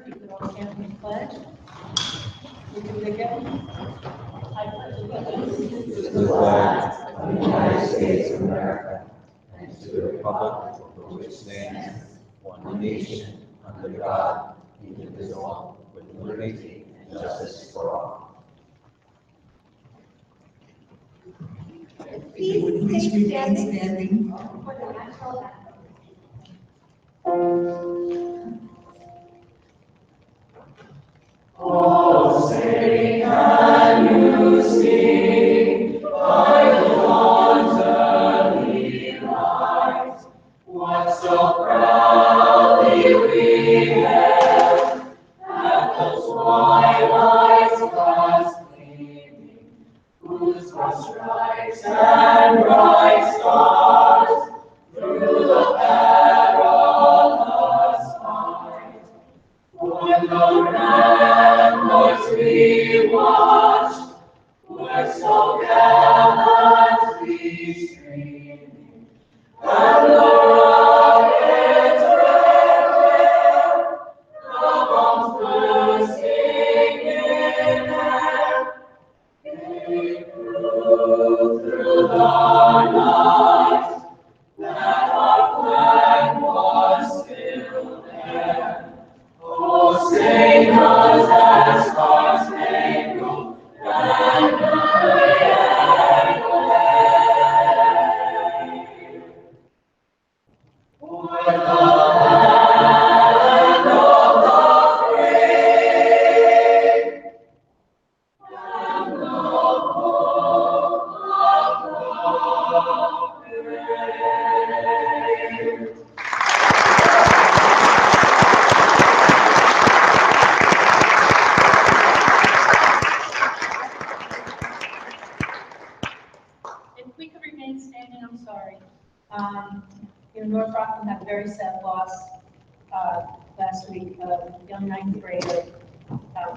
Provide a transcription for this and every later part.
you could all stand for the pledge. We'll do it again. I pledge allegiance To the flag of the United States of America and to the republic for which it stands, one nation, under God, indivisible, with liberty and justice for all. Please remain standing. for the national anthem. Oh, say can you see by the dawn's early light what so proudly we hailed at the twilight's fast gleaming, whose broad stripes and bright stars through the perilous fight. For the ramparts we watched were so gallantly streaming, and the rockets red glare, the bombs bursting in air. They proved through the night that our flag was still there. Oh, sing us that star-spangled banner yet wave. O'er the land of the free and the hope of the brave. If we could remain standing, I'm sorry. North Rockland had a very sad loss last week. A young ninth grader,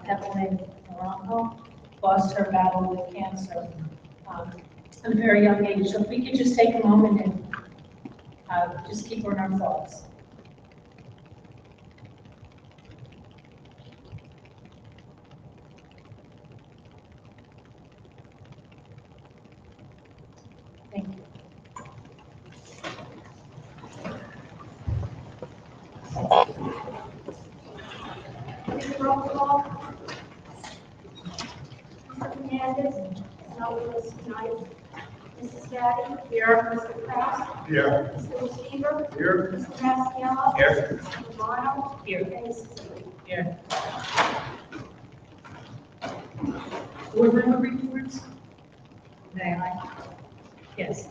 Evelyn Moronco, lost her battle with cancer at a very young age. So if we could just take a moment and just keep her in our thoughts. Thank you. Roll call. Mr. Hernandez, not with us tonight. Mrs. Gaddy. Here. Mr. Kraft. Here. Mr. Receiver. Here. Mr. Maskiela. Here. Mr. Romano. Here. And Mrs. Lee. Here. Board member reports? May I? Yes.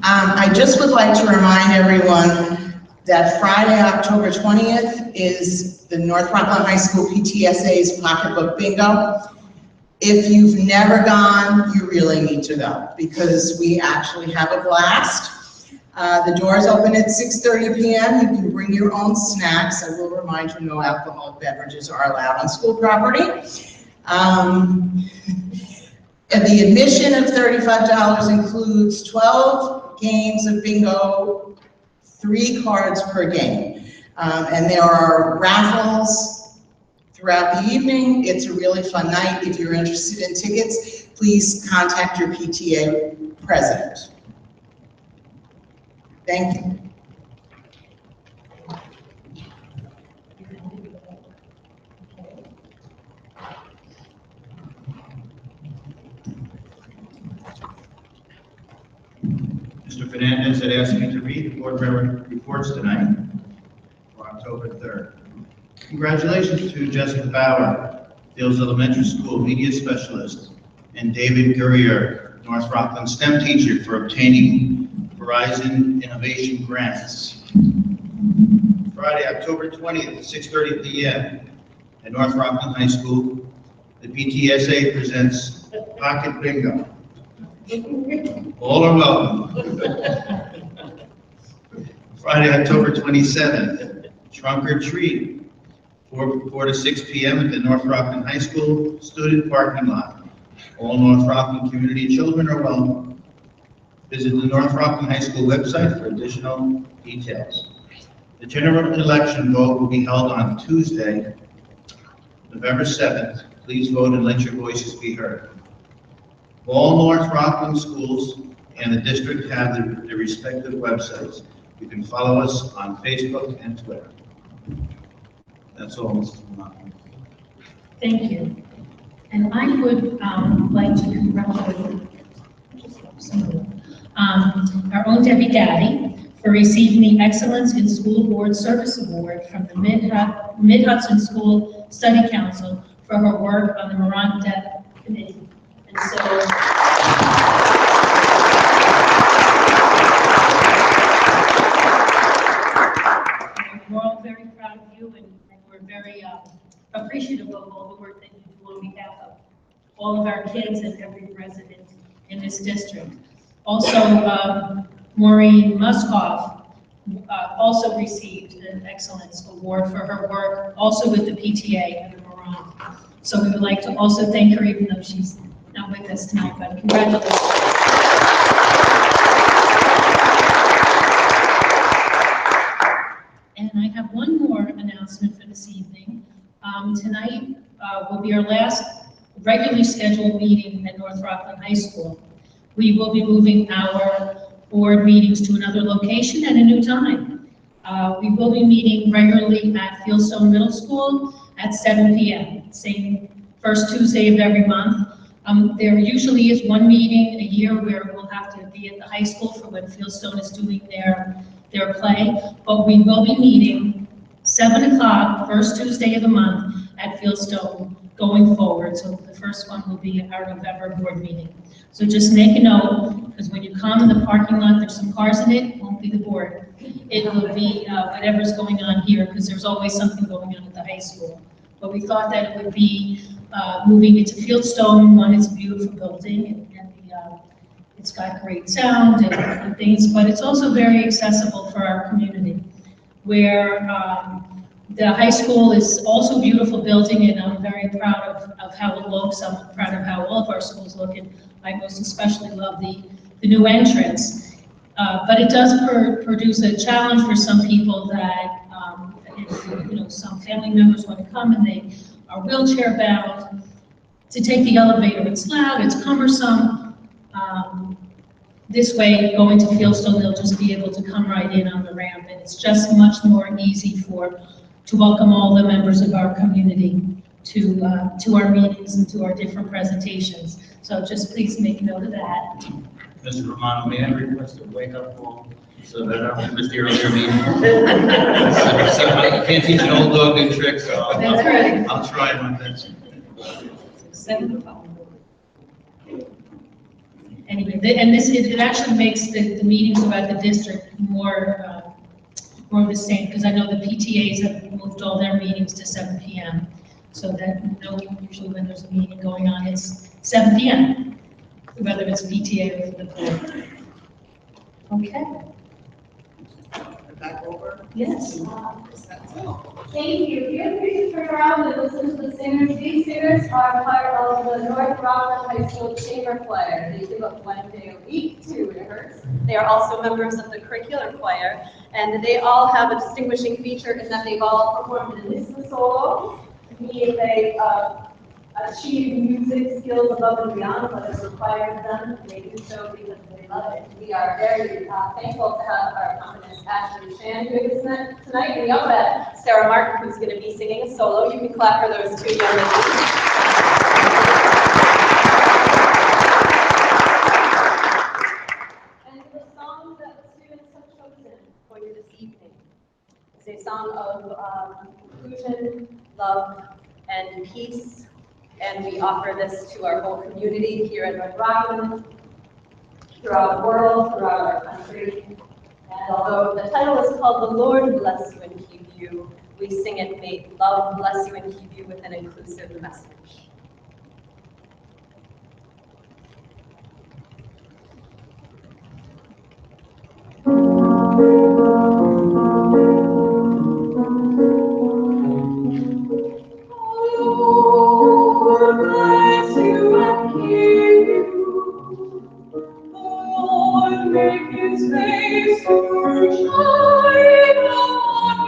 I just would like to remind everyone that Friday, October 20th is the North Rockland High School PTSA's Pocketbook Bingo. If you've never gone, you really need to go because we actually have a blast. The doors open at 6:30 p.m. You can bring your own snacks. I will remind you, no alcoholic beverages are allowed on school property. And the admission of $35 includes 12 games of bingo, 3 cards per game. And there are raffles throughout the evening. It's a really fun night. If you're interested in tickets, please contact your PTA president. Thank you. Mr. Fernandez had asked me to read the board member reports tonight for October 3rd. Congratulations to Jessica Bauer, Dales Elementary School Media Specialist, and David Gurrier, North Rockland STEM teacher, for obtaining Verizon Innovation Grants. Friday, October 20th at 6:30 p.m. at North Rockland High School, the PTSA presents Pocket Bingo. All are welcome. Friday, October 27th, Trunk or Treat, 4 to 6 p.m. at the North Rockland High School student parking lot. All North Rockland community children are welcome. Visit the North Rockland High School website for additional details. The general election vote will be held on Tuesday, November 7th. Please vote and let your voices be heard. All North Rockland schools and the district have their respective websites. You can follow us on Facebook and Twitter. That's all, Mr. Romano. Thank you. And I would like to congratulate our own Debbie Daddy for receiving the Excellence in School Board Service Award from the Mid-Hudson School Study Council for her work on the Morant Deaf Committee. And so, we're all very proud of you, and we're very appreciative of all the work that you do on behalf of all of our kids and every resident in this district. Also, Maureen Muskoff also received an Excellence Award for her work, also with the PTA and the Morant. So we would like to also thank her, even though she's not with us tonight, but congratulations. And I have one more announcement for this evening. Tonight will be our last regularly scheduled meeting at North Rockland High School. We will be moving our board meetings to another location at a new time. We will be meeting regularly at Fieldstone Middle School at 7 p.m., same first Tuesday of every month. There usually is one meeting a year where we'll have to be at the high school for when Fieldstone is doing their play, but we will be meeting 7 o'clock, first Tuesday of the month at Fieldstone going forward. So the first one will be our November board meeting. So just make a note, because when you come in the parking lot, there's some cars in it, won't be the board. It will be whatever's going on here, because there's always something going on at the high school. But we thought that it would be moving it to Fieldstone. One, it's a beautiful building, and it's got great sound and things, but it's also very accessible for our community, where the high school is also a beautiful building, and I'm very proud of how it looks. I'm proud of how all of our schools look, and I most especially love the new entrance. But it does produce a challenge for some people that, if, some family members want to come and they are wheelchair bound, to take the elevator. It's loud, it's cumbersome. This way, going to Fieldstone, they'll just be able to come right in on the ramp, and it's just much more easy to welcome all the members of our community to our meetings and to our different presentations. So just please make note of that. Mr. Romano, may I request a wake-up call so that I don't miss the earlier meeting? So you can't teach an old dog new tricks, so That's right. I'll try my best. 7 o'clock. Anyway, it actually makes the meetings about the district more of the same, because I know the PTAs have moved all their meetings to 7 p.m. So that usually when there's a meeting going on, it's 7 p.m. whether it's PTA or for the board. Okay. Back over. Yes. Thank you. Feel free to turn around and listen to the singers. These singers are part of the North Rockland High School Chamber Choir. They give up one day a week to rehearse. They are also members of the curricular choir, and they all have a distinguishing feature in that they've all performed in this solo, meaning they achieve music skills above and beyond what is required of them, and they do so because they love it. We are very thankful to have our accompanist Ashley Chan doing this tonight, and we also have Sarah Martin, who's going to be singing a solo. You can clap for those two young ladies. And the song that the students have chosen for you this evening is a song of inclusion, love, and peace. And we offer this to our whole community here in North Rockland, throughout the world, throughout our country. And although the title is called "The Lord Bless You and Keep You," we sing it, "May love bless you and keep you," with an inclusive message. Lord bless you and keep you. The Lord make his face to shine upon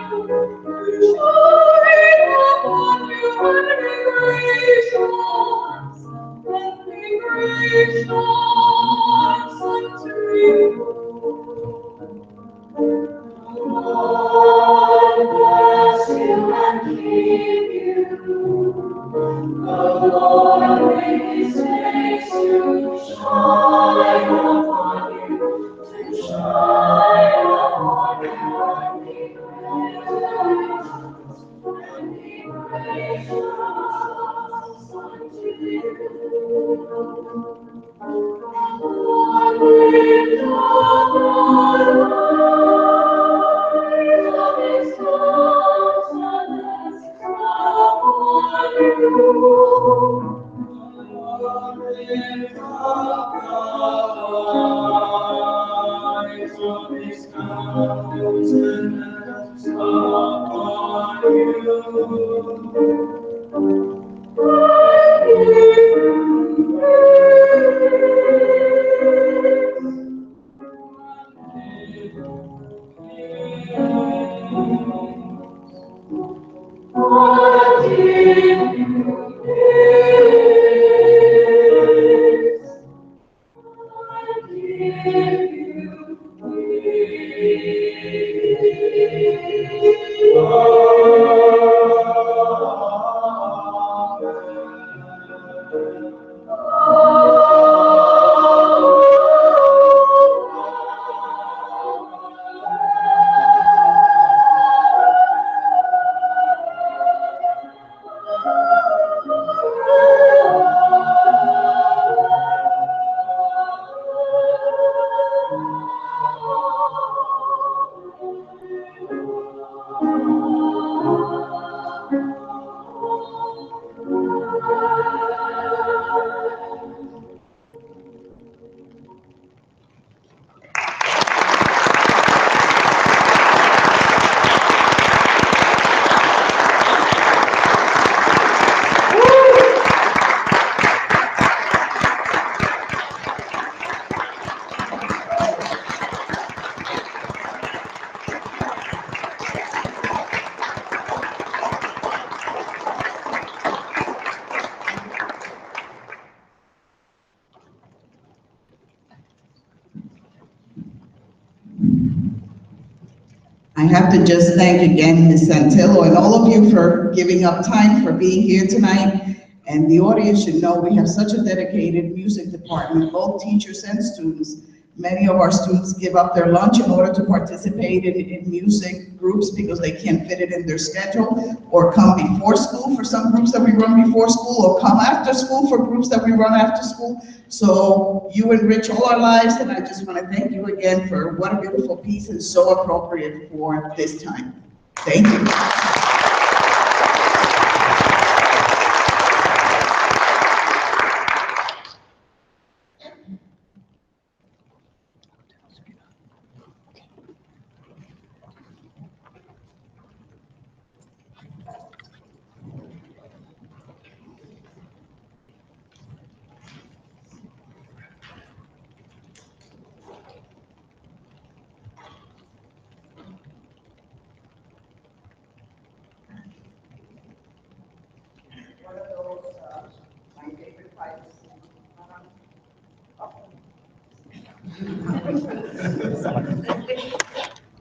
I have to just thank again Ms. Santillo and all of you for giving up time for being here tonight. And the audience should know we have such a dedicated music department, both teachers and students. Many of our students give up their lunch in order to participate in music groups because they can't fit it in their schedule, or come before school for some groups that we run before school, or come after school for groups that we run after school. So you enrich all our lives, and I just want to thank you again for what a beautiful piece and so appropriate for this time. Thank you.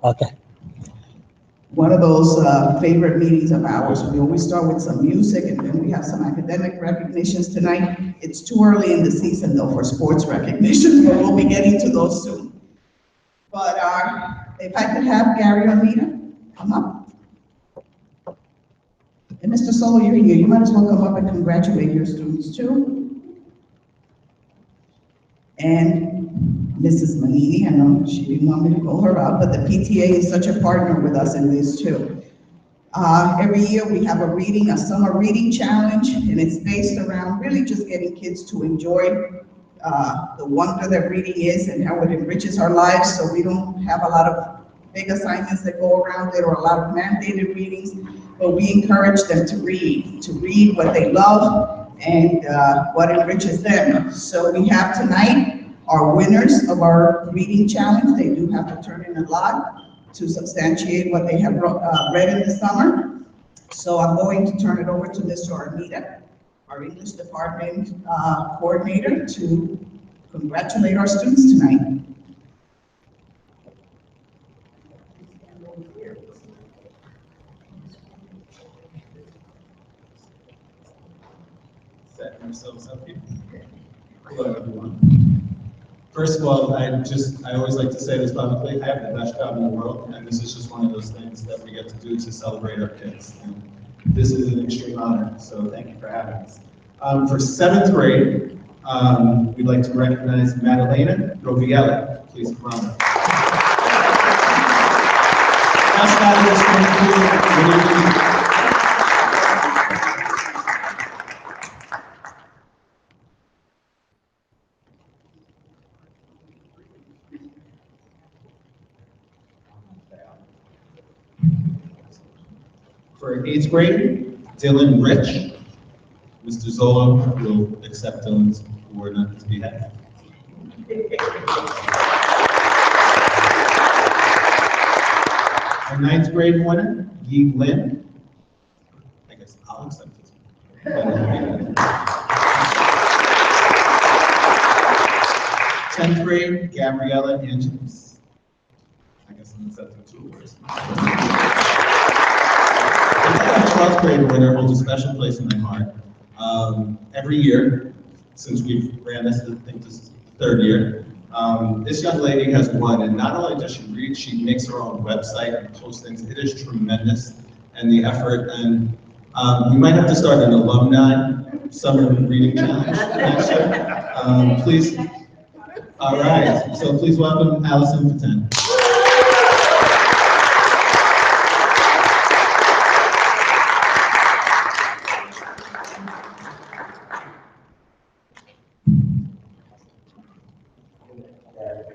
Okay. One of those favorite meetings of ours. We always start with some music, and then we have some academic recognitions tonight. It's too early in the season though for sports recognitions, but we'll be getting to those soon. But if I could have Gary or Nita come up. And Mr. Solo, you're here. You might as well come up and congratulate your students too. And Mrs. Manini, I know she didn't want me to call her out, but the PTA is such a partner with us in this too. Every year we have a summer reading challenge, and it's based around really just getting kids to enjoy the wonder that reading is and how it enriches our lives. So we don't have a lot of big assignments that go around it or a lot of mandated readings, but we encourage them to read what they love and what enriches them. So we have tonight our winners of our reading challenge. They do have to turn in a lot to substantiate what they have read in the summer. So I'm going to turn it over to Mr. Armida, our English department coordinator, to congratulate our students tonight. Setting ourselves up here. Hello, everyone. First of all, I always like to say this publicly, I have the best job in the world, and this is just one of those things that we get to do to celebrate our kids. And this is an extreme honor, so thank you for having us. For 7th grade, We'd like to recognize Madalena Roviella. Please come on up. Last night is for 8th grade, Dylan Rich. Mr. Zola will accept Dylan's award on his behalf. Our 9th grade winner, Yi Lin. I guess I'll accept this. 10th grade, Gabriella Angelis. I guess I'm accepting 2 awards. 12th grade winner holds a special place in my heart. Every year, since we've ran this, I think this is the 3rd year, this young lady has won, and not only does she read, she makes her own website and posts things. It is tremendous, and the effort, and we might have to start an alumni summer reading challenge next year. Please, all right, so please welcome Allison Paten.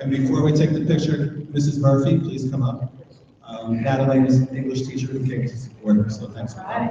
And before we take the picture, Mrs. Murphy, please come up. Natalie is an English teacher who came to support her, so thanks for coming.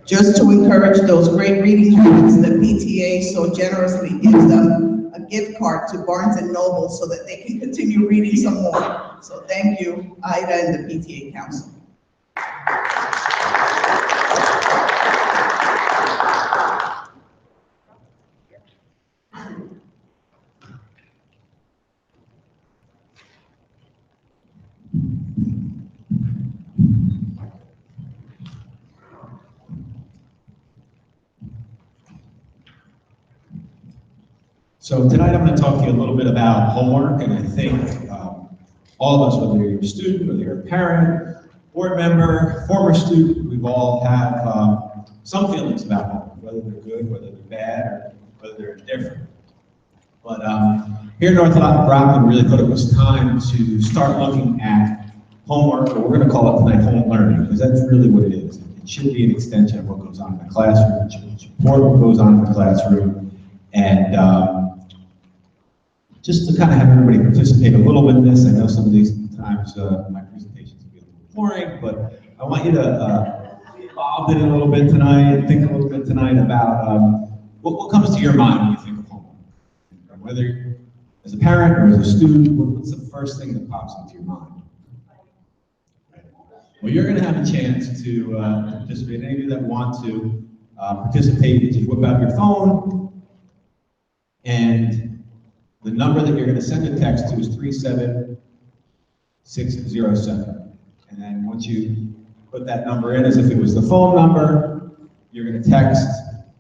Just to encourage those great reading habits, the PTA so generously gives them a gift card to Barnes & Noble so that they can continue reading some more. So thank you, Ida and the PTA Council. So tonight I'm going to talk to you a little bit about homework, and I think all of us, whether you're a student, whether you're a parent, board member, former student, we've all have some feelings about homework, whether they're good, whether they're bad, or whether they're indifferent. But here in North Rockland, really thought it was time to start looking at homework, or we're going to call it tonight home learning, because that's really what it is. It should be an extension of what goes on in the classroom. It should support what goes on in the classroom. And just to kind of have everybody participate a little bit in this. I know some of these times my presentations will be a little boring, but I want you to be involved in it a little bit tonight and think a little bit tonight about what comes to your mind when you think of homework. Whether as a parent or as a student, what's the first thing that pops into your mind? Well, you're going to have a chance to participate. Any of you that want to participate, just whip out your phone, and the number that you're going to send a text to is 37607. And then once you put that number in as if it was the phone number, you're going to text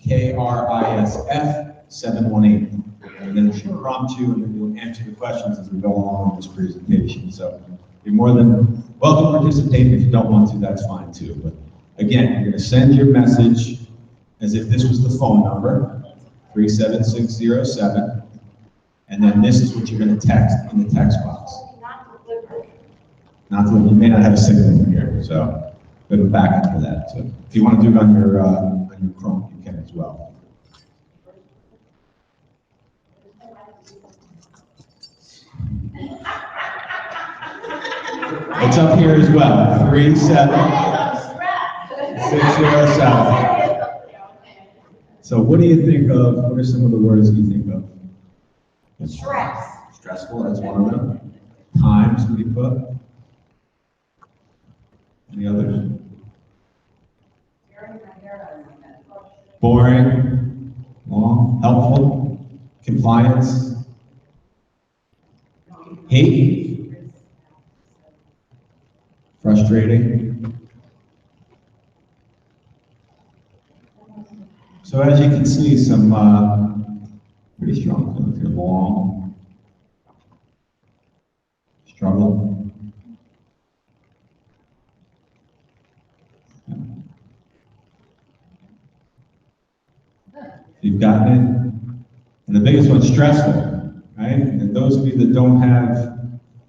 KRISF 718. And then it should prompt you, and then you'll answer the questions as we go along with this presentation. So you're more than welcome to participate. If you don't want to, that's fine too. But again, you're going to send your message as if this was the phone number, 37607. And then this is what you're going to text in the text box. Not delivered. You may not have a signal in here, so we have a backup for that. So if you want to do it on your Chrome, you can as well. It's up here as well. 37607. So what do you think of? What are some of the words you think of? Stress. Stressful, that's one of them. times would you put? Any others? Boring, long, helpful, compliance, hate, frustrating. So as you can see, some pretty strong feelings here. Long, struggle. You've gotten it. And the biggest one, stressful, right? And those of you that don't have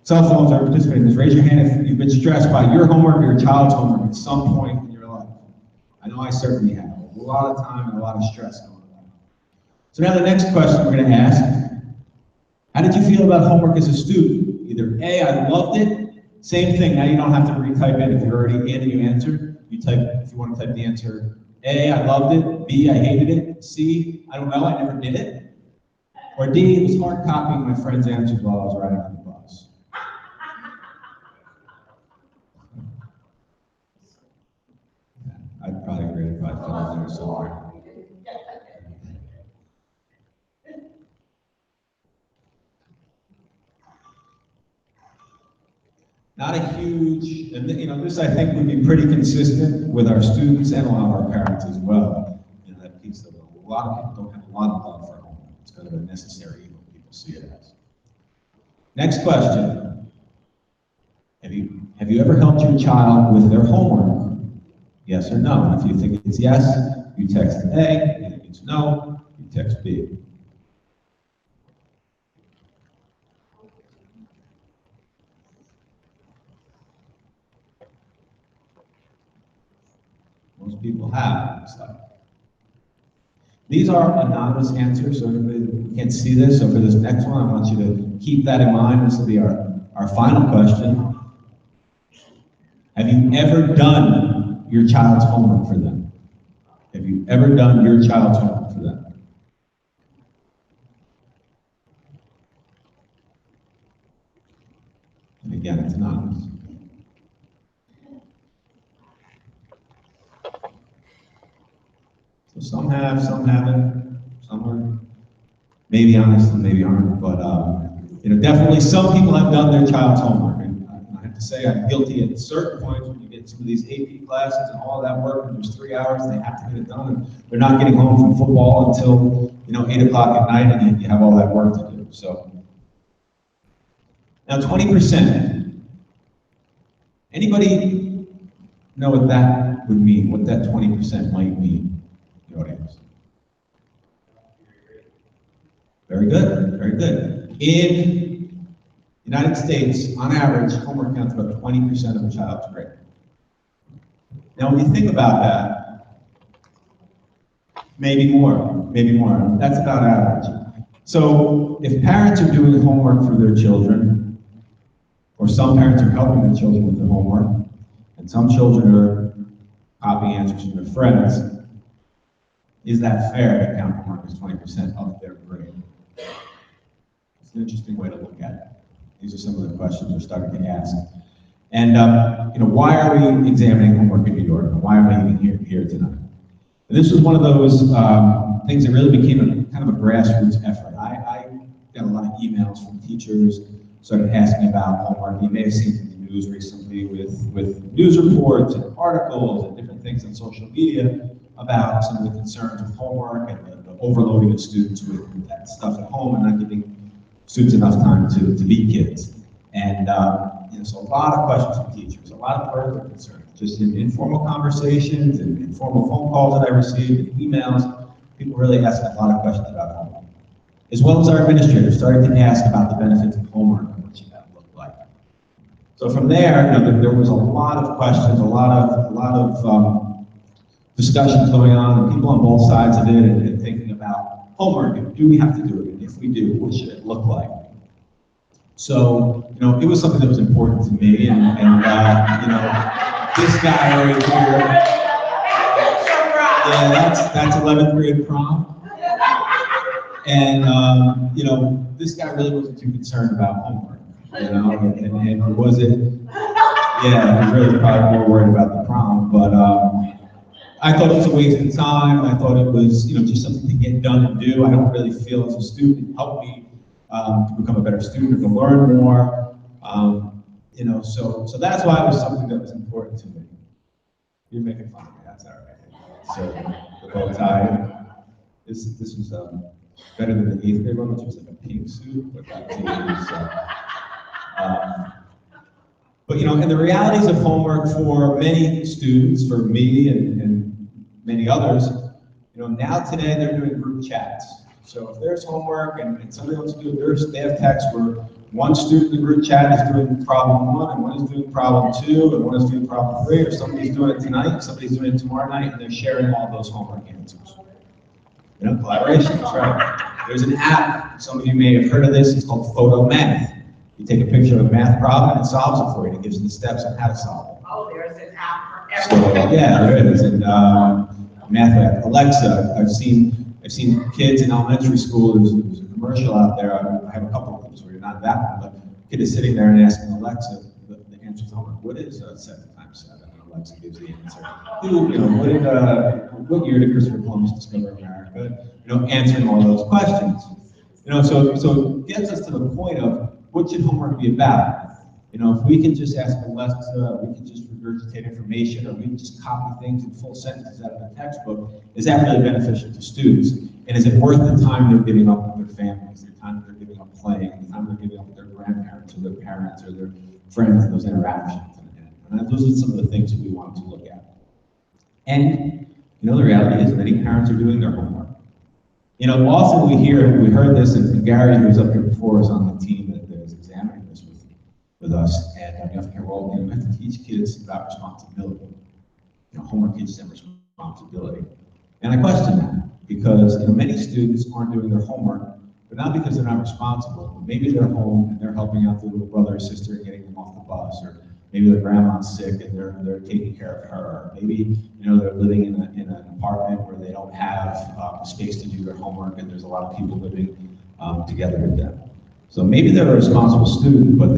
cell phones or participate in this, raise your hand if you've been stressed by your homework or your child's homework at some point in your life. I know I certainly have. A lot of time and a lot of stress going on. So now the next question we're going to ask, how did you feel about homework as a student? Either A, I loved it, same thing, now you don't have to retype it if you're already in and you answered. You type, if you want to type the answer, A, I loved it, B, I hated it, C, I don't know, I never did it. Or D, it was hard copying my friend's answers while I was riding on the bus. Yeah, I'd probably agree, I'd probably fell in there somewhere. Not a huge, and this I think would be pretty consistent with our students and a lot of our parents as well. That piece of a lot of people don't have a lot of love for homework. It's kind of a necessary evil, people see it as. Next question. Have you ever helped your child with their homework? Yes or no? And if you think it's yes, you text A. If you think it's no, you text B. Most people have stuff. These are anonymous answers, so you can't see this. So for this next one, I want you to keep that in mind. This will be our final question. Have you ever done your child's homework for them? Have you ever done your child's homework for them? And again, it's anonymous. So some have, some haven't, some are maybe honest and maybe aren't, but definitely some people have done their child's homework. And I have to say I'm guilty at certain points when you get some of these AP classes and all that work, and there's 3 hours, they have to get it done, and they're not getting home from football until 8 o'clock at night, and you have all that work to do. So now 20%. Anybody know what that would mean? What that 20% might mean? The audience. Very good, very good. In the United States, on average, homework counts about 20% of a child's grade. Now, when you think about that, maybe more, that's about average. So if parents are doing homework for their children, or some parents are helping their children with their homework, and some children are copying answers from their friends, is that fair to count homework as 20% of their grade? It's an interesting way to look at it. These are some of the questions we're starting to ask. And why are we examining homework in New York? And why are we even here tonight? And this was one of those things that really became a kind of a grassroots effort. I got a lot of emails from teachers, started asking about homework. You may have seen in the news recently with news reports and articles and different things on social media about some of the concerns with homework and the overloading of students with that stuff at home and not giving students enough time to be kids. And so a lot of questions from teachers, a lot of further concerns, just in informal conversations and informal phone calls that I received and emails. People really asking a lot of questions about homework. As well as our administrators started to ask about the benefits of homework and what should that look like. So from there, there was a lot of questions, a lot of discussions going on, and people on both sides of it and thinking about homework, and do we have to do it? And if we do, what should it look like? So, it was something that was important to me, and this guy right here, yeah, that's 11th grade prom. And, this guy really wasn't too concerned about homework. you know, and was it, yeah, he really probably more worried about the prom, but I thought it was a waste of time. I thought it was, you know, just something to get done and do. I don't really feel as a student it helped me to become a better student or to learn more. You know, so that's why it was something that was important to me. You're making fun of me, that's all right. So the bow tie, this was better than the 8th grade one, which was like a pink suit, but that too was, but you know, and the realities of homework for many students, for me and many others, you know, now today they're doing group chats. So if there's homework and somebody wants to do their staff text where one student in the group chat is doing problem 1 and one is doing problem 2 and one is doing problem 3, or somebody's doing it tonight, somebody's doing it tomorrow night, and they're sharing all those homework answers. You know, collaboration, that's right. There's an app, some of you may have heard of this, it's called Photo Math. You take a picture of a math problem and it solves it for you. It gives you the steps on how to solve it. Oh, there's an app for So, everything. yeah, there is. And math app, Alexa, I've seen kids in elementary school, there's a commercial out there, I have a couple of things where you're not that one, but a kid is sitting there and asking Alexa the answer to homework. What is 7 times 7? And Alexa gives the answer. You know, what year did Christopher Columbus discover America? You know, answering all those questions. You know, so it gets us to the point of what should homework be about? You know, if we can just ask Alexa, we can just regurgitate information, or we can just copy things in full sentences out of the textbook, is that really beneficial to students? And is it worth the time they're giving up with their families, the time they're giving up playing, the time they're giving up with their grandparents or their parents or their friends and those interactions? And those are some of the things that we want to look at. And, you know, the reality is many parents are doing their homework. You know, often we heard this, and Gary, who was up here before, is on the team that is examining this with us, and you have to teach kids about responsibility. You know, homework teaches them responsibility. And I question that, because you know, many students aren't doing their homework, but not because they're not responsible, but maybe they're home and they're helping out their little brother or sister and getting them off the bus, or maybe their grandma's sick and they're taking care of her, or maybe you know they're living in an apartment where they don't have space to do their homework, and there's a lot of people living together with them. So maybe they're a responsible student, but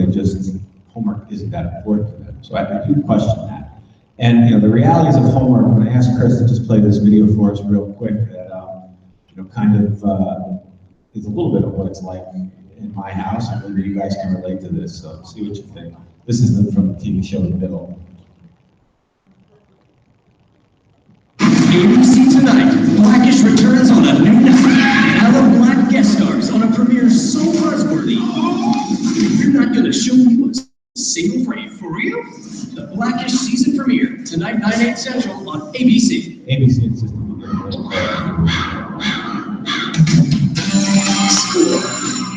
homework isn't that important to them. So I do question that. And you know, the realities of homework, when I asked Chris to just play this video for us real quick, that you know, kind of is a little bit of what it's like in my house, and maybe you guys can relate to this, so see what you think. This is from the TV show The Middle. ABC tonight, Blackish returns on a new night. Our Black guest stars on a premiere so buzzworthy, you're not gonna show me a single frame. For real? The Blackish season premiere, tonight 9/8 Central on ABC. ABC insisted we get School.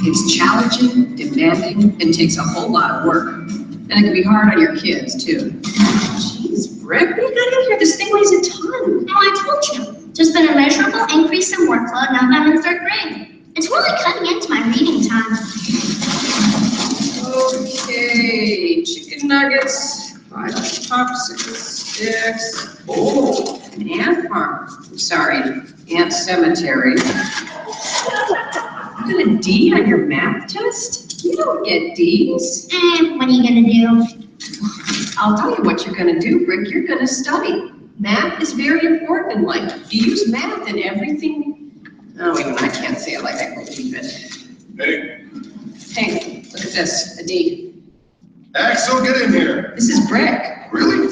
It's challenging, demanding, and takes a whole lot of work. And it can be hard on your kids, too. Jeez, Rick, what do you got in here? This thing weighs a ton. Oh, I told you. There's been a measurable increase in workload now that I'm in 3rd grade. It's really cutting into my reading time. Okay, chicken nuggets, 5 popsicle sticks. Oh, an ant farm. I'm sorry, ant cemetery. You got a D on your math test? You don't get D's. What are you gonna do? I'll tell you what you're gonna do, Rick. You're gonna study. Math is very important in life. You use math in everything. Oh, wait a minute, I can't say it like I believe it. Hey. Hey, look at this, a D. Axel, get in here. This is Rick. Really?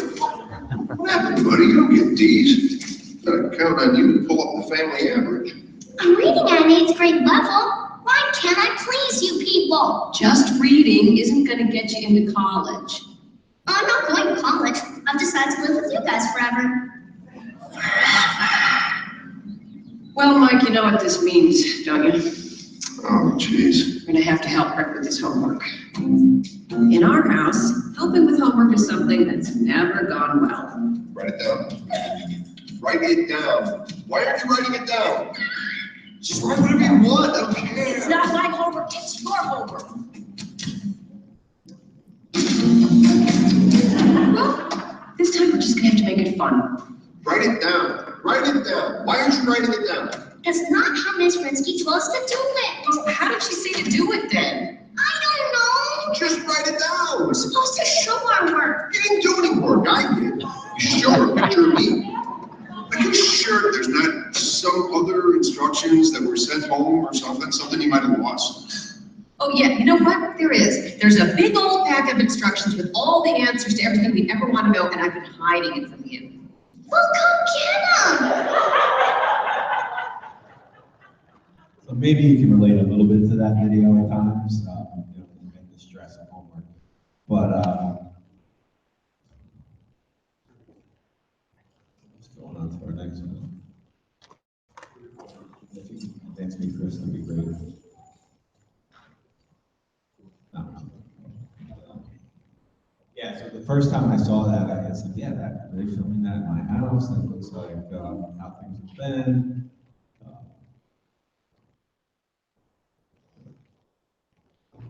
What happened, buddy? You don't get D's. Gotta count on you to pull up the family average. I'm reading at an 8th grade level. Why can't I please you people? Just reading isn't gonna get you into college. I'm not going to college. I've decided to live with you guys forever. Well, Mike, you know what this means, don't you? Oh, jeez. We're gonna have to help Rick with his homework. In our house, helping with homework is something that's never gone well. Write it down. Write it down. Why aren't you writing it down? Just write whatever you want. I don't care. It's not my homework, it's your homework. Well, this time we're just gonna have to make it fun. Write it down. Write it down. Why aren't you writing it down? That's not how Miss Rinsky told us to do it. Well, how did she say to do it then? I don't know. Just supposed to show our work. You didn't do any work, I did. You show her a picture of me. Are you sure there's not some other instructions that were sent home or something you might have lost? Oh yeah, you know what? There is. There's a big old pack of instructions with all the answers to everything we ever want to know, and I've been hiding it from you. Well, come get them. So maybe you can relate a little bit to that video at times, the stress of homework. But let's go on to our next one. Thanks, me, Chris. That'd be great. Yeah, so the first time I saw that, I said, yeah, are they filming that in my house? That looks like how things have been.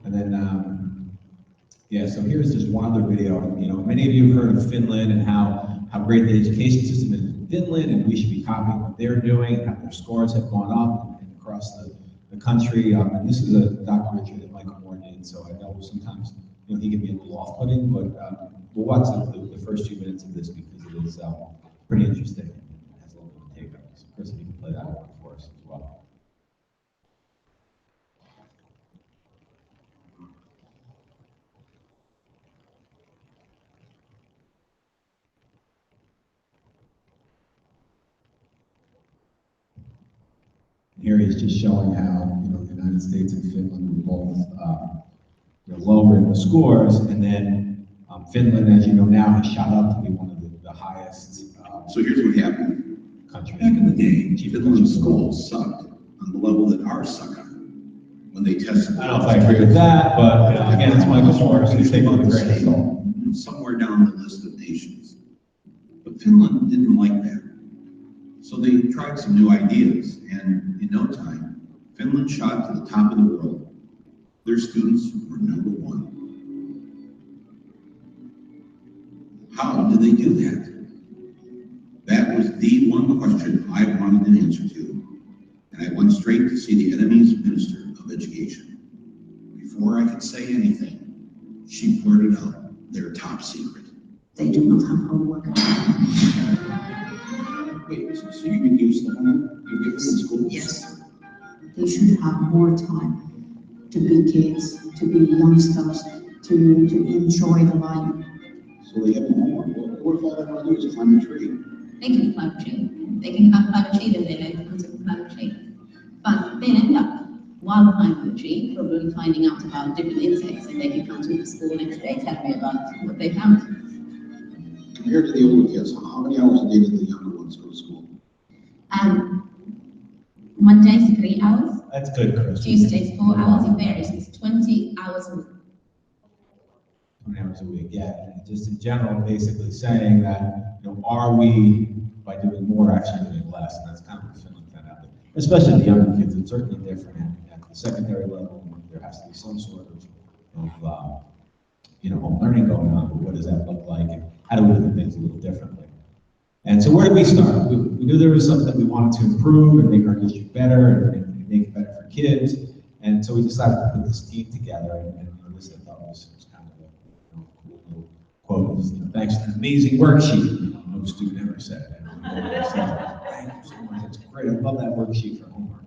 And then, yeah, so here's just one other video. Many of you have heard of Finland and how great the education system is in Finland, and we should be copying what they're doing, and how their scores have gone up and across the country. And this is a documentary that Michael Moore did, so I know sometimes he can be a little off-putting, but we'll watch the first few minutes of this because it is pretty interesting. It has a little bit of take on it. So Chris, if you can play that one for us as well. Here he's just showing how the United States and Finland were both lowering the scores, and then Finland, as you know now, has shot up to be one of the highest. So here's what happened. Countries. Back in the day, Finland's schools sucked on the level that ours suck on when they tested. I don't know if I agree with that, but again, it's Michael Moore, so he's taking the grain of salt. Somewhere down the list of nations. But Finland didn't like that. So they tried some new ideas, and in no time, Finland shot to the top of the world. Their students were number one. How did they do that? That was the one question I wanted an answer to, and I went straight to see the enemy's Minister of Education. Before I could say anything, she blurted out their top secret. They do not have homework. Wait, so you reduce the homework you give them in school? Yes. They should have more time to be kids, to be youngsters, to enjoy the life. So they have homework. What if all they want to do is climb a tree? They can climb a tree. They can climb a tree, then they learn to climb a tree. But they end up, while climbing the tree, probably finding out about different insects, and they can come to the school next day telling me about what they found. Compared to the older kids, how many hours a day did the younger ones go to school? Mondays 3 hours. That's good, Chris. Tuesdays 4 hours. It varies. It's 20 hours a week. 20 hours a week, yeah. And just in general, basically saying that, are we, by doing more, actually doing less? And that's kind of what Finland found out. Especially the younger kids, it's certainly different at the secondary level. There has to be some sort of home learning going on, but what does that look like? And how do we look at things a little differently? And so where did we start? We knew there was something that we wanted to improve and make our district better and make it better for kids. And so we decided to put this team together. And this I thought was kind of a cool little quote. Was, thanks to the amazing worksheet. No student ever said it. Thank you so much. It's great. I love that worksheet for homework.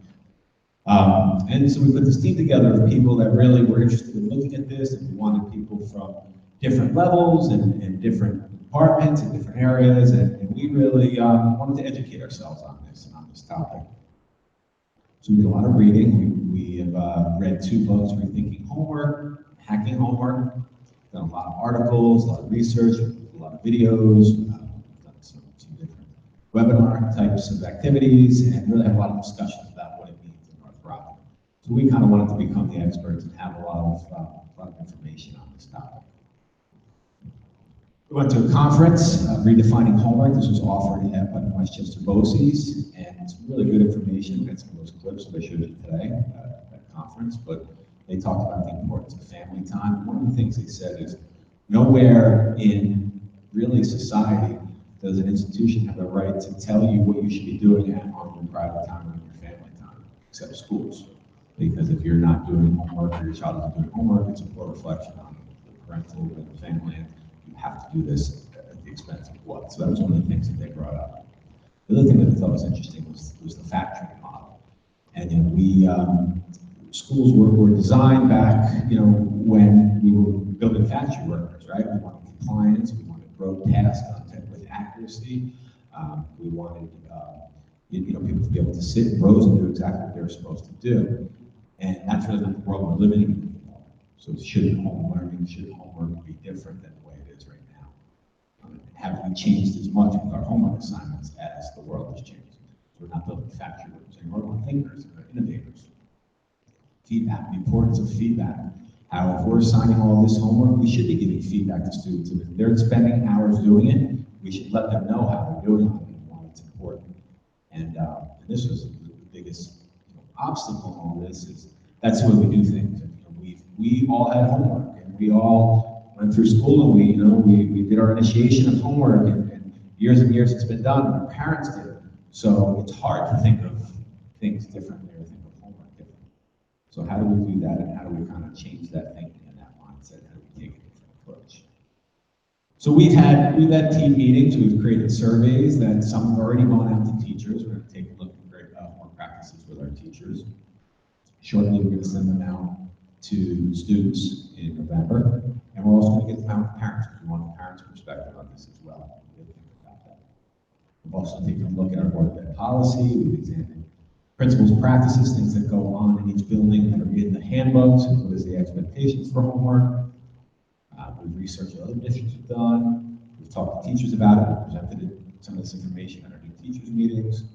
And so we put this team together of people that really were interested in looking at this, and we wanted people from different levels and different departments and different areas, and we really wanted to educate ourselves on this topic. So we did a lot of reading. We have read 2 books, Rethinking Homework, Hacking Homework, done a lot of articles, a lot of research, a lot of videos, done some different webinar types of activities, and really have a lot of discussions about what it means in North Rockland. So we kind of wanted to become the experts and have a lot of information on this topic. We went to a conference, Redefining Homework. This was offered at Westchester BOCES, and it's really good information. We had some of those clips that I showed you today at that conference, but they talked about the importance of family time. One of the things they said is nowhere in really society does an institution have the right to tell you what you should be doing on your private time and your family time, except schools. Because if you're not doing homework or your child isn't doing homework, it's a poor reflection on the parental and family, and you have to do this at the expense of what? So that was one of the things that they brought up. The other thing that I thought was interesting was the factory model. And schools were designed back, when we were building factory workers, right? We wanted compliance, we wanted road task content with accuracy. We wanted, people to be able to sit in rows and do exactly what they were supposed to do. And that's really not the world we're living in anymore. So should home learning, should homework be different than the way it is right now? Have we changed as much with our homework assignments as the world has changed? We're not building factory workers anymore, we're thinkers, we're innovators. Feedback, the importance of feedback. How if we're assigning all this homework, we should be giving feedback to students. If they're spending hours doing it, we should let them know how they're doing it and why it's important. And this was the biggest obstacle in all this is that's the way we do things. And, we all had homework, and we all went through school, and we did our initiation of homework, and years it's been done, and our parents did it. So it's hard to think of things differently or think of homework differently. So how do we do that, and how do we kind of change that thinking and that mindset? How do we take a different approach? So we've had team meetings, we've created surveys that some have already gone out to teachers. We're going to take a look at more practices with our teachers. Shortly, we're going to send them out to students in November, and we're also going to get them out to parents. We want the parents' perspective on this as well. We'll think about that. We've also taken a look at our board ed policy. We've examined principles, practices, things that go on in each building that are in the handbooks, and what is the expectations for homework. We've researched what other districts have done. We've talked to teachers about it. We've presented some of this information at our new teachers meetings.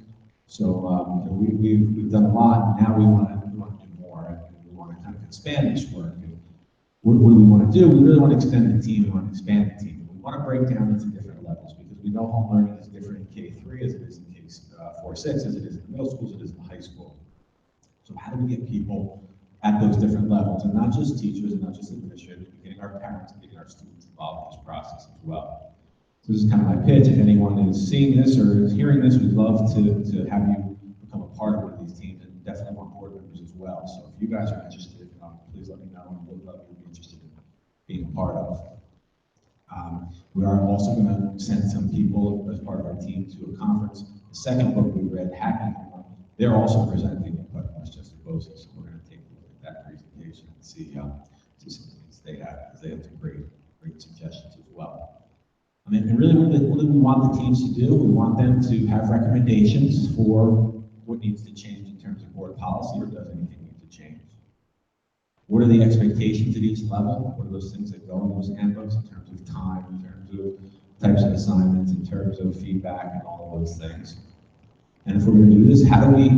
So we've done a lot, and now we want to do more, and we want to kind of expand this work. And what do we want to do? We really want to extend the team. We want to expand the team. We want to break down into different levels because we know home learning is different in K3 as it is in K4-6, as it is in the middle schools, as it is in the high school. So how do we get people at those different levels, and not just teachers and not just administrators, but getting our parents and getting our students involved in this process as well. So this is kind of my pitch. If anyone is seeing this or is hearing this, we'd love to have you become a part of one of these teams, and definitely want board members as well. So if you guys are interested, please let me know, and we'd love you to be interested in being a part of. We are also going to send some people as part of our team to a conference. The second book we read, Hacking Homework, they're also presenting it, but Westchester Boise, so we're going to take a look at that presentation and see some things they have, because they have some great suggestions as well. And really what do we want the teams to do? We want them to have recommendations for what needs to change in terms of board policy, or does anything need to change? What are the expectations at each level? What are those things that go in those handbooks in terms of time, in terms of types of assignments, in terms of feedback, and all of those things? And if we're going to do this, how do we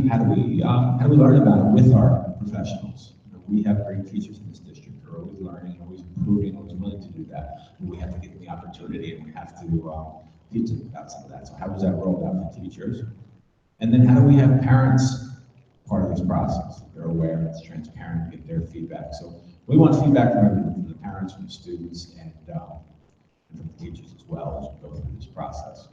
learn about it with our professionals? We have great teachers in this district who are always learning, always improving, always willing to do that. And we have to give them the opportunity, and we have to teach them about some of that. So how does that roll out to teachers? And then how do we have parents part of this process? They're aware, it's transparent, get their feedback. So we want feedback from everyone, from the parents, from the students, and from the teachers as well as we go through this process.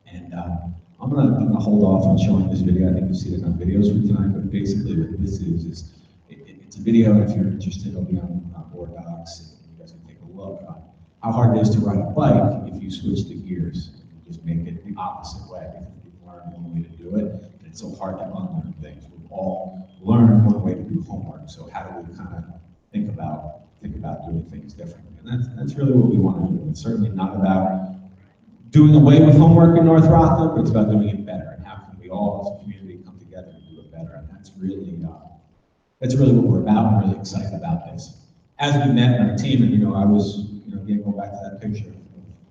And I'm gonna hold off on showing this video. I think you've seen it on videos for tonight, but basically what this is it's a video, and if you're interested, it'll be on board docs, and you guys can take a look on how hard it is to ride a bike if you switch the gears and just make it the opposite way, because we've learned one way to do it, and it's so hard to unlearn things. We've all learned one way to do homework, so how do we kind of think about doing things differently? And that's really what we want to do. It's certainly not about doing away with homework in North Rockland, but it's about doing it better, and how can we all as a community come together and do it better. And that's really what we're about. I'm really excited about this. As we met in our team, and I was, again, go back to that picture of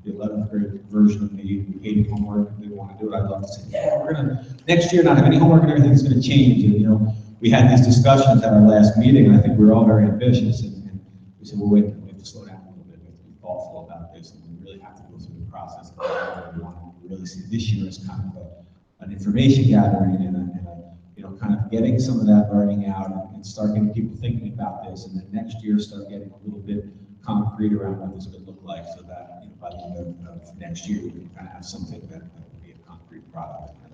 the 11th grade version of me who hated homework and didn't want to do it. I'd love to say, yeah, we're gonna next year not have any homework and everything's gonna change. And we had these discussions at our last meeting, and I think we were all very ambitious, and we said, well, wait, we have to slow down a little bit. We have to be thoughtful about this, and we really have to go through the process. We want to really see this year as kind of an information gathering and kind of getting some of that learning out and start getting people thinking about this, and then next year start getting a little bit concrete around what this could look like, so that by the end of next year we can kind of have something that would be a concrete product and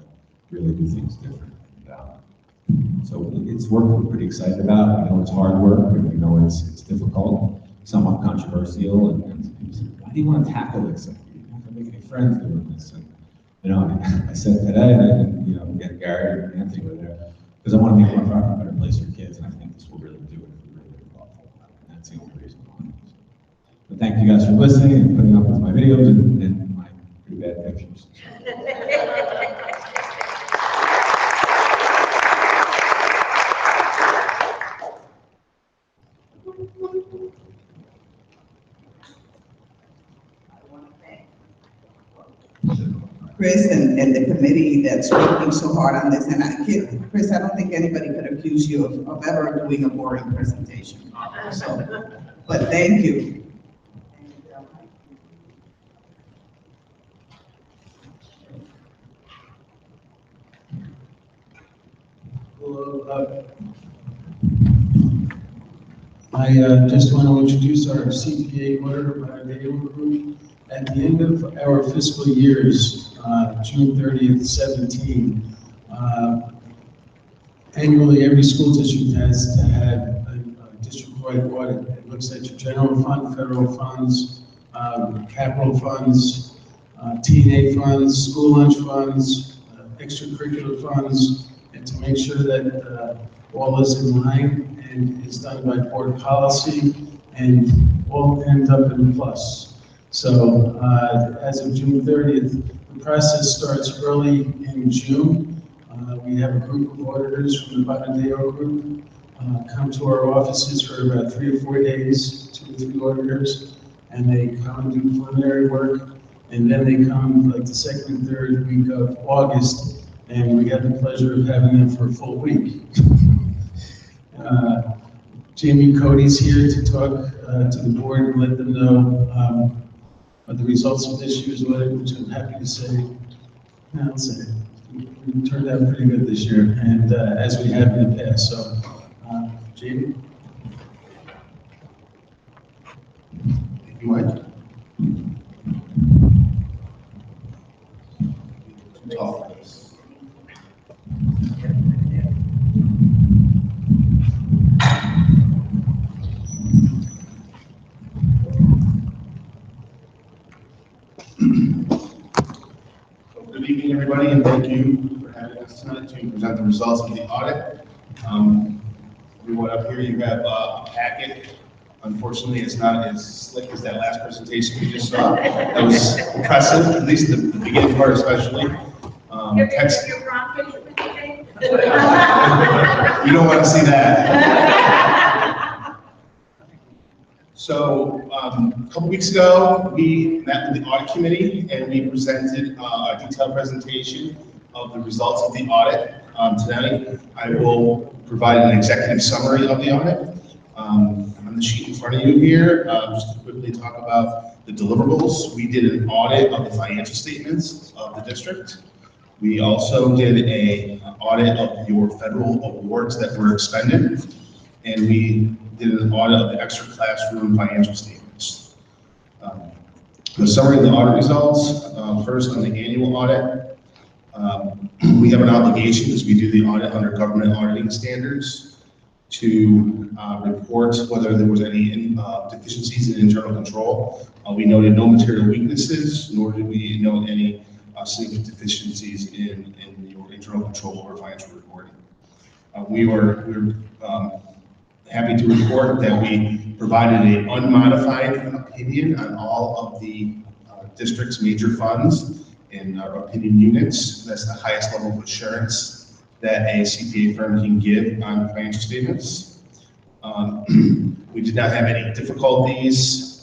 really do things different. So it's work we're pretty excited about. We know it's hard work, and we know it's difficult, somewhat controversial, and people said, why do you want to tackle this? Like, you're not going to make any friends doing this. And, you know, I said today, and I didn't, you know, get Gary and Anthony were there, because I want to make North Rockland a better place for kids, and I think this will really do it if we really get thoughtful about it. And that's the only reason why. But thank you guys for listening and putting up with my videos and my pretty bad pictures. Chris and the committee that's working so hard on this, and Chris, I don't think anybody could accuse you of ever doing a boring presentation. So, but thank you. I just want to introduce our CPA auditor by the group. At the end of our fiscal years, June 30th, 17, annually every school district has to have a district-wide audit. It looks at your general fund, federal funds, capital funds, T&A funds, school lunch funds, extracurricular funds, and to make sure that all is in line and is done by board policy and all ends up in a plus. So as of June 30th, the process starts early in June. We have a group of auditors from the Bonadeo group come to our offices for about 3 or 4 days, 2 or 3 auditors, and they come and do preliminary work, and then they come like the 2nd and 3rd week of August, and we have the pleasure of having them for a full week. Jamie Cody's here to talk to the board and let them know the results of this year's audit, which I'm happy to say, I'll say, we turned out pretty good this year, and as we have in the past. So, Jamie? Thank you, Mike. Good evening, everybody, and thank you for having us tonight to present the results of the audit. Everyone up here, you have a packet. Unfortunately, it's not as slick as that last presentation we just saw. That was impressive, at least the beginning part especially. Text. You don't want to see that. So a couple weeks ago, we met with the audit committee and we presented a detailed presentation of the results of the audit. Tonight, I will provide an executive summary of the audit. On the sheet in front of you here, just to quickly talk about the deliverables. We did an audit of the financial statements of the district. We also did an audit of your federal awards that were expended. And we did an audit of the extra classroom financial statements. The summary of the audit results, first on the annual audit, we have an obligation, because we do the audit under government auditing standards, to report whether there was any deficiencies in internal control. We noted no material weaknesses, nor did we note any significant deficiencies in your internal control or financial reporting. We were happy to report that we provided an unmodified opinion on all of the district's major funds and our opinion units. That's the highest level of assurance that a CPA firm can give on financial statements. We did not have any difficulties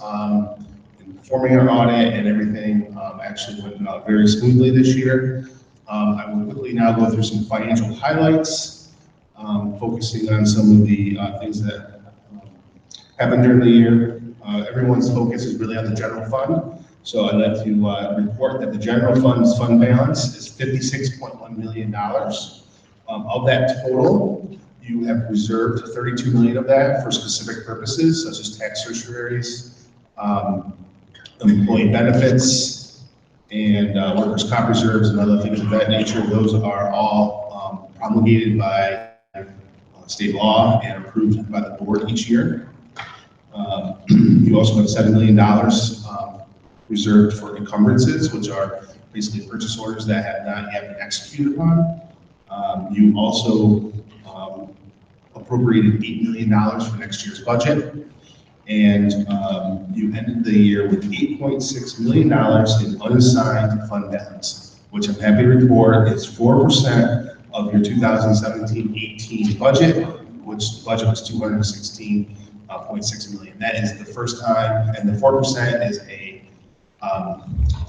in performing our audit, and everything actually went very smoothly this year. I will quickly now go through some financial highlights, focusing on some of the things that happened during the year. Everyone's focus is really on the general fund. So I'd like to report that the general fund's fund balance is $56.1 million. Of that total, you have reserved $32 million of that for specific purposes, such as tax certiorari's, employee benefits, and workers' comp reserves and other things of that nature. Those are all promulgated by state law and approved by the board each year. You also have $7 million reserved for encumbrances, which are basically purchase orders that have not yet been executed upon. You also appropriated $8 million for next year's budget. And you ended the year with $8.6 million in unassigned fund balance, which I'm happy to report is 4% of your 2017-18 budget, which the budget was $216.6 million. That is the first time, and the 4% is a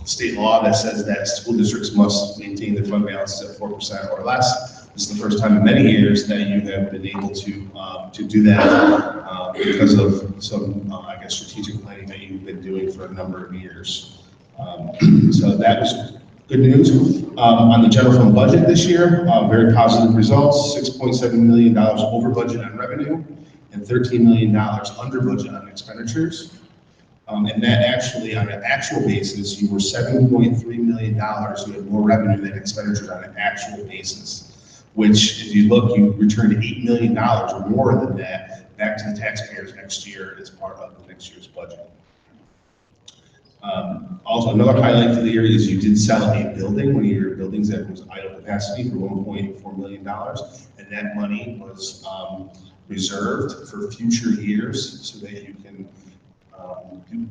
state law that says that school districts must maintain their fund balances at 4% or less. This is the first time in many years that you have been able to do that because of some, I guess, strategic planning that you've been doing for a number of years. So that was good news. On the general fund budget this year, very positive results, $6.7 million over budget on revenue and $13 million under budget on expenditures. And that actually, on an actual basis, you were $7.3 million. You had more revenue than expenditures on an actual basis, which, if you look, you returned $8 million or more than that back to the taxpayers next year as part of the next year's budget. Also, another highlight for the year is you did sell a building, one of your buildings that was idle capacity, for $1.4 million, and that money was reserved for future years so that you can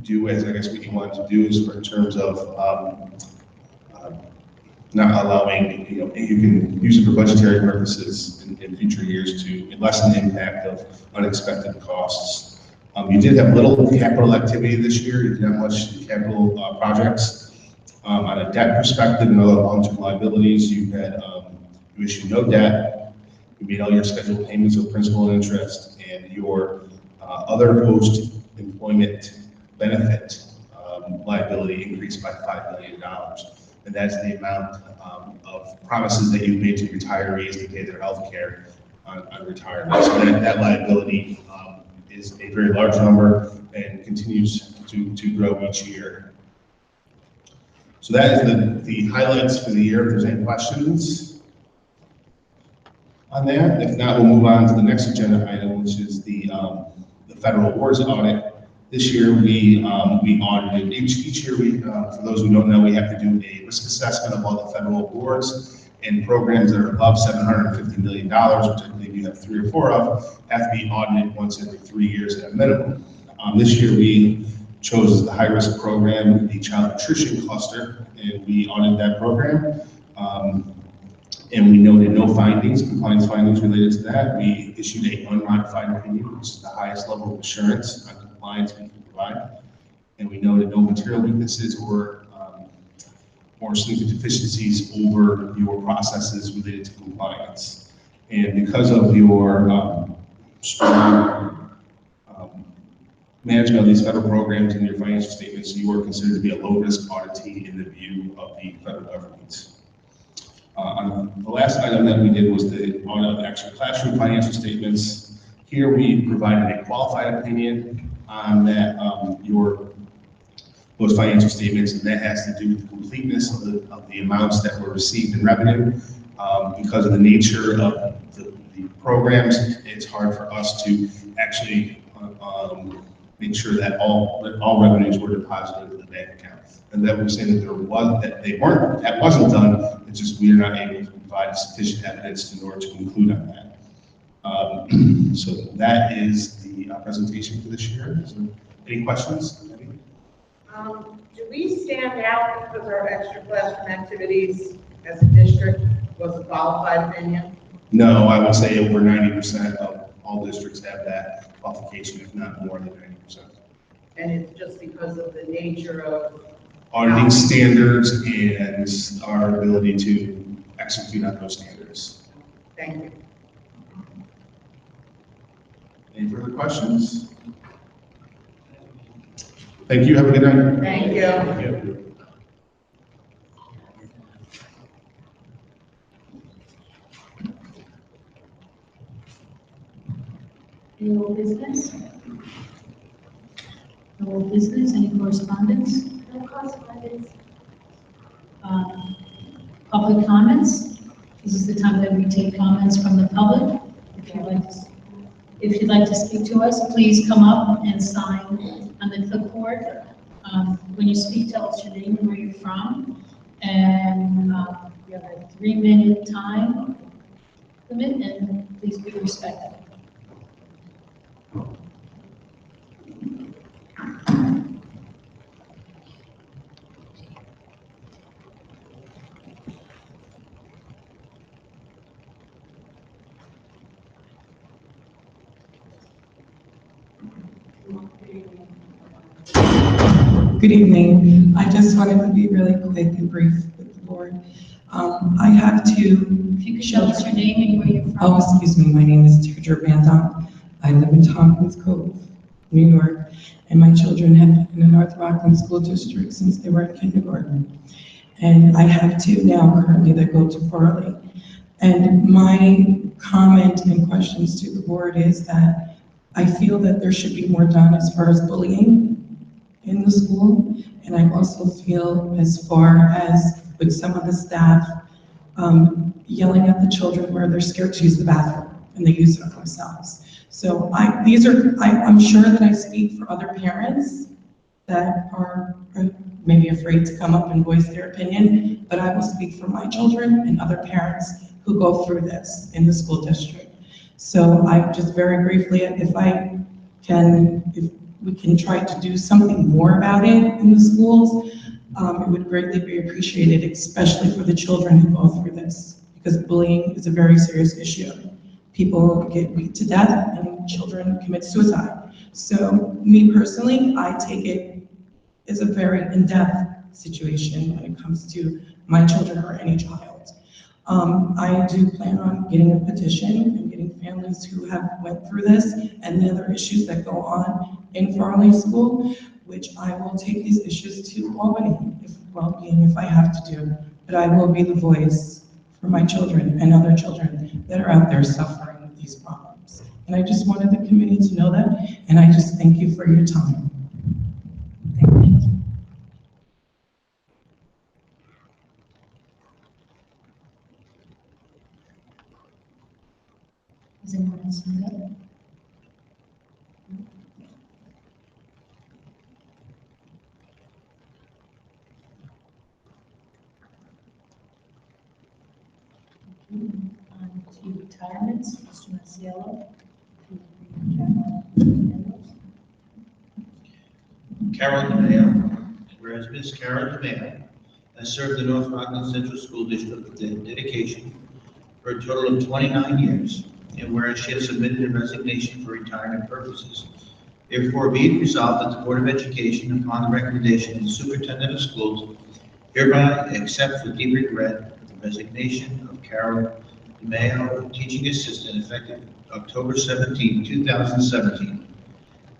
do as, I guess, what you want to do is in terms of not allowing, you can use it for budgetary purposes in future years to lessen the impact of unexpected costs. You did have little capital activity this year. You didn't have much capital projects. On a debt perspective and other long-term liabilities, you issued no debt. You made all your scheduled payments of principal and interest, and your other post-employment benefit liability increased by $5 million. And that's the amount of promises that you've made to retirees to pay their health care on retirement. So that liability is a very large number and continues to grow each year. So that is the highlights for the year. If there's any questions on that, if not, we'll move on to the next agenda item, which is the federal awards audit. This year, we audited, each year, for those who don't know, we have to do a risk assessment of all the federal awards and programs that are above $750 million, which I believe you have 3 or 4 of, have to be audited once every 3 years at a minimum. This year, we chose as the high-risk program the child nutrition cluster, and we audited that program. And we noted no findings, compliance findings related to that. We issued an unmodified opinion, which is the highest level of assurance on compliance we can provide. And we noted no material weaknesses or significant deficiencies over your processes related to compliance. And because of your strong management of these federal programs and your financial statements, you are considered to be a low-risk auditee in the view of the federal government. The last item that we did was the audit of actual classroom financial statements. Here we provided a qualified opinion on that those financial statements, and that has to do with the completeness of the amounts that were received in revenue. Because of the nature of the programs, it's hard for us to actually make sure that all revenues were deposited in the bank account. And that we're saying that that wasn't done. It's just we are not able to provide sufficient evidence in order to conclude on that. So that is the presentation for this year. Is there any questions? Do we stand out because our extra classroom activities as a district was a qualified opinion? No, I would say over 90% of all districts have that qualification, if not more than 90%. And it's just because of the nature of auditing standards and our ability to execute on those standards. Thank you. Any further questions? Thank you. Have a good night. Thank you. Thank you. Any old business? No old business, any correspondence? No correspondence. Public comments? This is the time that we take comments from the public. If you'd like to. If you'd like to speak to us, please come up and sign on the clipboard. When you speak, tell us your name and where you're from. And you have a 3-minute time limit, and please be respectful. Good evening. I just wanted to be really quick and brief with the board. I have two. If you could tell us your name and where you're from. Oh, excuse me. My name is Deirdre Bandon. I live in Tompkins Cove, New York, and my children have been in the North Rockland School District since they were in kindergarten. And I have two now currently that go to Farley. And my comment and questions to the board is that I feel that there should be more done as far as bullying in the school, and I also feel as far as with some of the staff yelling at the children where they're scared to use the bathroom and they use it on themselves. So I'm sure that I speak for other parents that are maybe afraid to come up and voice their opinion, but I will speak for my children and other parents who go through this in the school district. So I just very briefly, if we can try to do something more about it in the schools, it would greatly be appreciated, especially for the children who go through this, because bullying is a very serious issue. People get beat to death and children commit suicide. So me personally, I take it as a very in-depth situation when it comes to my children or any child. I do plan on getting a petition and getting families who have went through this and the other issues that go on in Farley School, which I will take these issues to Albany, if I have to do. But I will be the voice for my children and other children that are out there suffering with these problems. And I just wanted the committee to know that, and I just thank you for your time. Thank you. Does anyone else know that? On to retirements, Mr. Maciello. Carol DeMayo, whereas Ms. Carol DeMayo has served the North Rockland Central School District with dedication for a total of 29 years, and whereas she has submitted a resignation for retirement purposes, therefore be it resolved that the Board of Education, upon the recommendation of the Superintendent of Schools, hereby accepts with deep regret the resignation of Carol DeMayo, teaching assistant, effective October 17, 2017.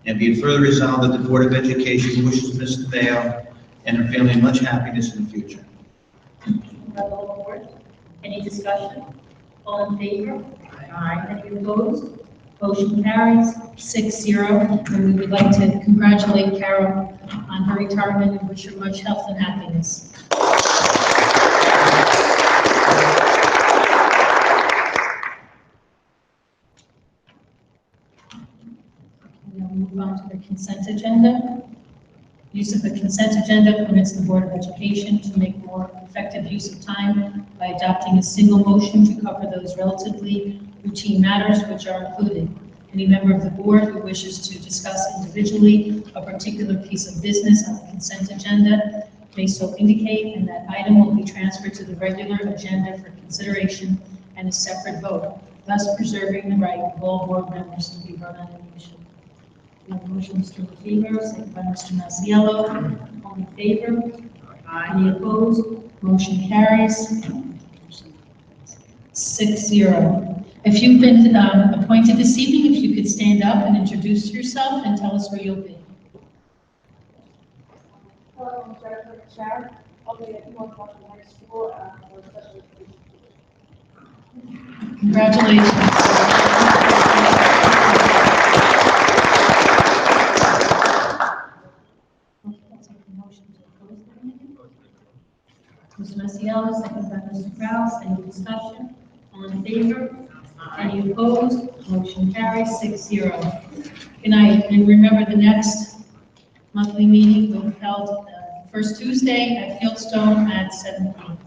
And be it further resolved that the Board of Education wishes Ms. DeMayo and her family much happiness in the future. Any discussion? All in favor? Aye. Any opposed? Motion carries 6-0. And we would like to congratulate Carol on her retirement and wish her much health and happiness. Now move on to the consent agenda. Use of the consent agenda permits the Board of Education to make more effective use of time by adopting a single motion to cover those relatively routine matters which are included. Any member of the board who wishes to discuss individually a particular piece of business on the consent agenda may so indicate, and that item will be transferred to the regular agenda for consideration and a separate vote, thus preserving the right of all board members to be heard on the issue. We have a motion, Mr. LaFever, second by Mr. Maciello. All in favor? Aye. Any opposed? Motion carries 6-0. If you've been appointed this evening, if you could stand up and introduce yourself and tell us where you'll be. Hello, I'm Jennifer Sharon. I'll be at North Rockland High School for special education. Congratulations. Mr. Maciello, second by Mr. Kraus. Any discussion? All in favor? Any opposed? Motion carries 6-0. Good night, and remember the next monthly meeting will be held first Tuesday at Fieldstone at 7 p.m.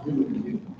Thank you.